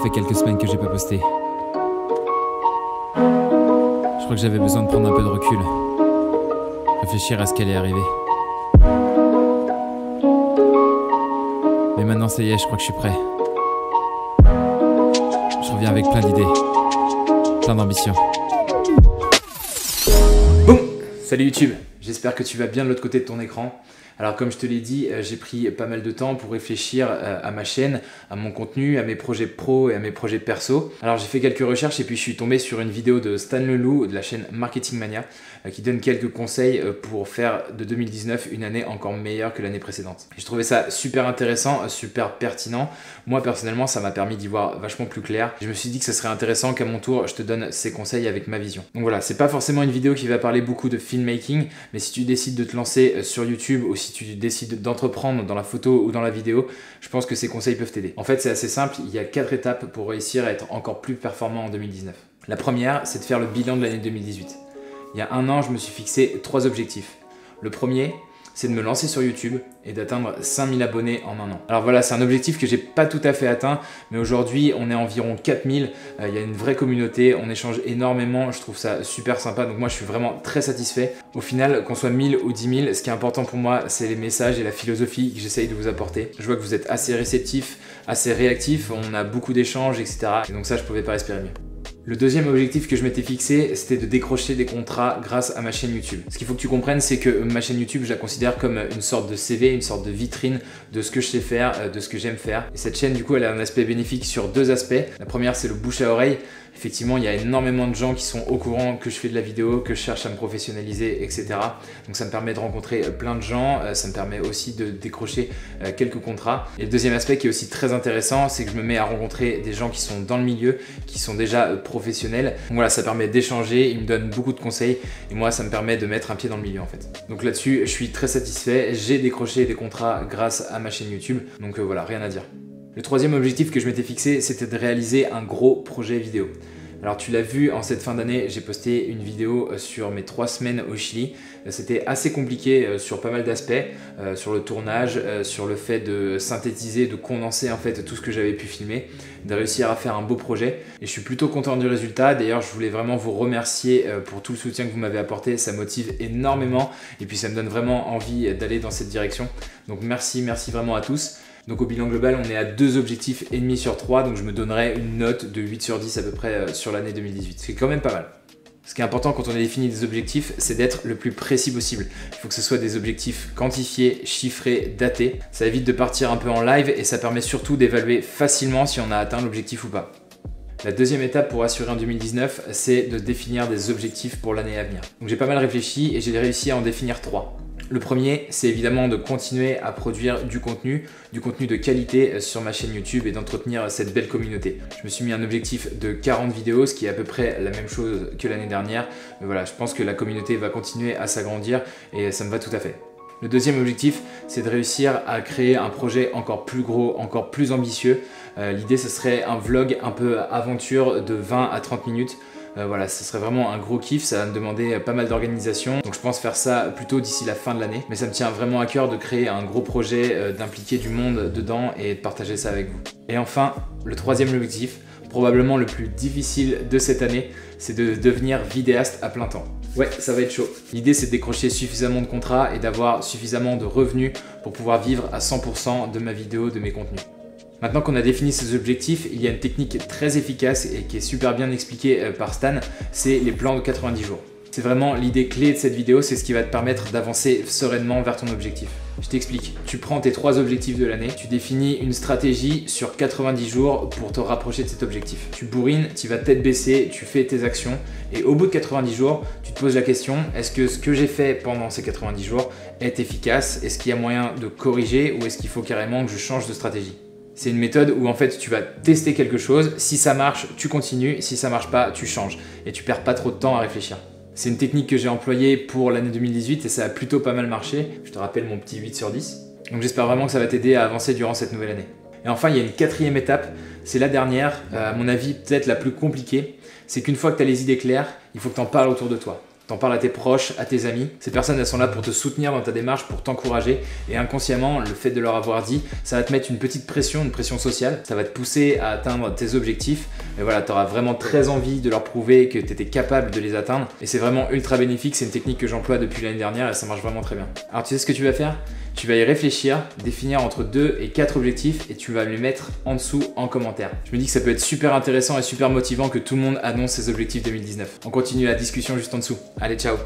fait quelques semaines que j'ai pas posté. Je crois que j'avais besoin de prendre un peu de recul. Réfléchir à ce qui allait arriver. Mais maintenant ça y est, je crois que je suis prêt. Je reviens avec plein d'idées. Plein d'ambition. Boum! Salut YouTube, j'espère que tu vas bien de l'autre côté de ton écran. Alors comme je te l'ai dit, j'ai pris pas mal de temps pour réfléchir à ma chaîne, à mon contenu, à mes projets pro et à mes projets perso. Alors j'ai fait quelques recherches et puis je suis tombé sur une vidéo de Stan Leloup de la chaîne Marketing Mania qui donne quelques conseils pour faire de 2019 une année encore meilleure que l'année précédente. J'ai trouvé ça super intéressant, super pertinent. Moi personnellement, ça m'a permis d'y voir vachement plus clair. Je me suis dit que ça serait intéressant qu'à mon tour, je te donne ces conseils avec ma vision. Donc voilà, c'est pas forcément une vidéo qui va parler beaucoup de filmmaking, mais si tu décides de te lancer sur YouTube ou si tu décides d'entreprendre dans la photo ou dans la vidéo, je pense que ces conseils peuvent t'aider. En fait, c'est assez simple, il y a 4 étapes pour réussir à être encore plus performant en 2019. La première, c'est de faire le bilan de l'année 2018. Il y a un an, je me suis fixé 3 objectifs. Le premier, c'est de me lancer sur YouTube et d'atteindre 5000 abonnés en un an. Alors voilà, c'est un objectif que j'ai pas tout à fait atteint, mais aujourd'hui, on est environ 4000. Il y a une vraie communauté, on échange énormément, je trouve ça super sympa. Donc moi, je suis vraiment très satisfait. Au final, qu'on soit 1000 ou 10 000, ce qui est important pour moi, c'est les messages et la philosophie que j'essaye de vous apporter. Je vois que vous êtes assez réceptifs, assez réactifs, on a beaucoup d'échanges, etc. Et donc ça, je pouvais pas espérer mieux. Le deuxième objectif que je m'étais fixé, c'était de décrocher des contrats grâce à ma chaîne YouTube. Ce qu'il faut que tu comprennes, c'est que ma chaîne YouTube, je la considère comme une sorte de CV, une sorte de vitrine de ce que je sais faire, de ce que j'aime faire. Et cette chaîne, du coup, elle a un aspect bénéfique sur 2 aspects. La première, c'est le bouche à oreille. Effectivement, il y a énormément de gens qui sont au courant que je fais de la vidéo, que je cherche à me professionnaliser, etc. Donc ça me permet de rencontrer plein de gens, ça me permet aussi de décrocher quelques contrats. Et le deuxième aspect qui est aussi très intéressant, c'est que je me mets à rencontrer des gens qui sont dans le milieu, qui sont déjà professionnels. Donc voilà, ça permet d'échanger, ils me donnent beaucoup de conseils et moi, ça me permet de mettre un pied dans le milieu en fait. Donc là-dessus, je suis très satisfait, j'ai décroché des contrats grâce à ma chaîne YouTube. Donc voilà, rien à dire. Le troisième objectif que je m'étais fixé, c'était de réaliser un gros projet vidéo. Alors tu l'as vu, en cette fin d'année, j'ai posté une vidéo sur mes 3 semaines au Chili. C'était assez compliqué sur pas mal d'aspects, sur le tournage, sur le fait de synthétiser, de condenser en fait tout ce que j'avais pu filmer, de réussir à faire un beau projet. Et je suis plutôt content du résultat. D'ailleurs, je voulais vraiment vous remercier pour tout le soutien que vous m'avez apporté. Ça motive énormément et puis ça me donne vraiment envie d'aller dans cette direction. Donc merci vraiment à tous. Donc au bilan global, on est à 2 objectifs et demi sur 3, donc je me donnerais une note de 8 sur 10 à peu près sur l'année 2018. C'est quand même pas mal. Ce qui est important quand on a défini des objectifs, c'est d'être le plus précis possible. Il faut que ce soit des objectifs quantifiés, chiffrés, datés. Ça évite de partir un peu en live et ça permet surtout d'évaluer facilement si on a atteint l'objectif ou pas. La deuxième étape pour assurer en 2019, c'est de définir des objectifs pour l'année à venir. Donc j'ai pas mal réfléchi et j'ai réussi à en définir 3. Le premier, c'est évidemment de continuer à produire du contenu de qualité sur ma chaîne YouTube et d'entretenir cette belle communauté. Je me suis mis un objectif de 40 vidéos, ce qui est à peu près la même chose que l'année dernière. Mais voilà, je pense que la communauté va continuer à s'agrandir et ça me va tout à fait. Le deuxième objectif, c'est de réussir à créer un projet encore plus gros, encore plus ambitieux. L'idée, ce serait un vlog un peu aventure de 20 à 30 minutes. Voilà, ce serait vraiment un gros kiff, ça va me demander pas mal d'organisation. Donc je pense faire ça plutôt d'ici la fin de l'année. Mais ça me tient vraiment à cœur de créer un gros projet, d'impliquer du monde dedans et de partager ça avec vous. Et enfin, le troisième objectif, probablement le plus difficile de cette année, c'est de devenir vidéaste à plein temps. Ouais, ça va être chaud. L'idée, c'est de décrocher suffisamment de contrats et d'avoir suffisamment de revenus pour pouvoir vivre à 100% de ma vidéo, de mes contenus. Maintenant qu'on a défini ces objectifs, il y a une technique très efficace et qui est super bien expliquée par Stan, c'est les plans de 90 jours. C'est vraiment l'idée clé de cette vidéo, c'est ce qui va te permettre d'avancer sereinement vers ton objectif. Je t'explique, tu prends tes 3 objectifs de l'année, tu définis une stratégie sur 90 jours pour te rapprocher de cet objectif. Tu bourrines, tu vas tête baissée, tu fais tes actions et au bout de 90 jours, tu te poses la question, est-ce que ce que j'ai fait pendant ces 90 jours est efficace? Est-ce qu'il y a moyen de corriger ou est-ce qu'il faut carrément que je change de stratégie? C'est une méthode où en fait tu vas tester quelque chose, si ça marche, tu continues, si ça marche pas, tu changes et tu perds pas trop de temps à réfléchir. C'est une technique que j'ai employée pour l'année 2018 et ça a plutôt pas mal marché. Je te rappelle mon petit 8 sur 10. Donc j'espère vraiment que ça va t'aider à avancer durant cette nouvelle année. Et enfin, il y a une 4e étape, c'est la dernière, à mon avis peut-être la plus compliquée. C'est qu'une fois que tu as les idées claires, il faut que tu en parles autour de toi. t'en parles à tes proches, à tes amis. Ces personnes, elles sont là pour te soutenir dans ta démarche, pour t'encourager. Et inconsciemment, le fait de leur avoir dit, ça va te mettre une petite pression, une pression sociale. Ça va te pousser à atteindre tes objectifs. Et voilà, tu auras vraiment très envie de leur prouver que tu étais capable de les atteindre. Et c'est vraiment ultra bénéfique. C'est une technique que j'emploie depuis l'année dernière et ça marche vraiment très bien. Alors tu sais ce que tu vas faire ? Tu vas y réfléchir, définir entre 2 et 4 objectifs et tu vas les mettre en dessous en commentaire. Je me dis que ça peut être super intéressant et super motivant que tout le monde annonce ses objectifs 2019. On continue la discussion juste en dessous. Allez, ciao!